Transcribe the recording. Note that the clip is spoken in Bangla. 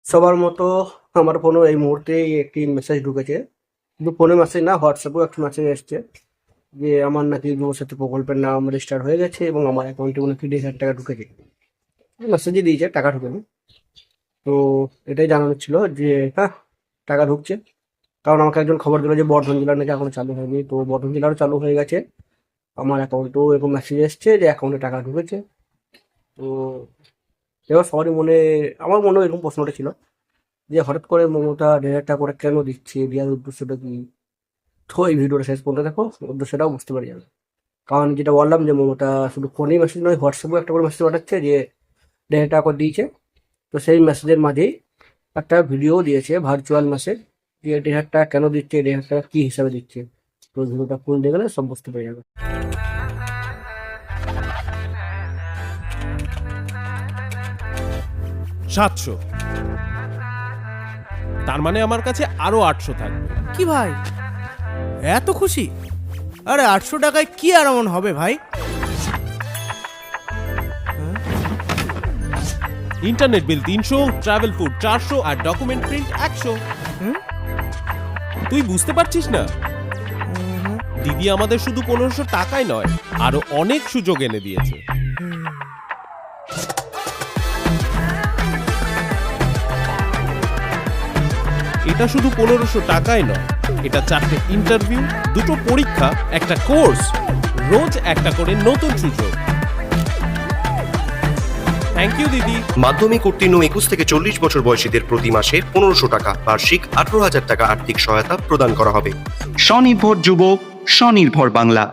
সবার মতো আমার ফোনেও এই মুহূর্তে একটি মেসেজ ঢুকেছে, কিন্তু ফোনে মেসেজ না, হোয়াটসঅ্যাপেও একটা মেসেজ এসছে যে আমার নাকি যুবসাথী প্রকল্পের নাম রেজিস্টার হয়ে গেছে এবং আমার অ্যাকাউন্টে নাকি 1,500 টাকা ঢুকেছে। মেসেজই দিয়েছে, টাকা ঢুকেনি। তো এটাই জানানোর ছিল যে হ্যাঁ, টাকা ঢুকছে। কারণ আমাকে একজন খবর দিল যে বর্ধমান জেলার নাকি এখনো চালু হয়নি, তো বর্ধমান জেলারও চালু হয়ে গেছে। আমার অ্যাকাউন্টেও এরকম মেসেজ এসছে যে অ্যাকাউন্টে টাকা ঢুকেছে। তো এবার সবারই মনে, আমার মনেও এরকম প্রশ্নটা ছিল যে হঠাৎ করে মমতা 1,500 টাকা করে কেন দিচ্ছে, দেওয়ার উদ্দেশ্যটা কি। তো এই ভিডিওটা শেষ পর্যন্ত দেখো, উদ্দেশ্যটাও বুঝতে পারি যাবে। কারণ যেটা বললাম যে মমতা শুধু ফোনেই মেসেজ নয়, হোয়াটসঅ্যাপেও একটা করে মেসেজ পাঠাচ্ছে যে 1,500 টাকা করে দিয়েছে। তো সেই মেসেজের মাঝেই একটা ভিডিও দিয়েছে, ভার্চুয়াল মেসেজ, যে 1,500 টাকা কেন দিচ্ছে, 1,500 টাকা কী হিসাবে দিচ্ছে। তো ভিডিওটা ফুল দেখে গেলে সব বুঝতে পেরে যাবে। 700, তার মানে আমার কাছে আরো 800 থাকবে। কি ভাই, এত খুশি? আরে 800 টাকায় কি আর এমন হবে ভাই? ইন্টারনেট বিল 300, ট্রাভেল ফুড 400 আর ডকুমেন্ট প্রিন্ট 100। তুই বুঝতে পারছিস না? দিদি আমাদের শুধু 1500 টাকায় নয়, আরো অনেক সুযোগ এনে দিয়েছে। এটা শুধু 1500 টাকায় নয়, এটা 4টে ইন্টারভিউ, 2টো পরীক্ষা, একটা কোর্স, রোজ একটা করে নতুন সুযোগ। থ্যাংক ইউ দিদি। মাধ্যমিক উত্তীর্ণ 21 থেকে 40 বছর বয়সীদের প্রতি মাসে 1500 টাকা, বার্ষিক 18,000 টাকা আর্থিক সহায়তা প্রদান করা হবে। স্বনির্ভর যুবক, স্বনির্ভর বাংলা।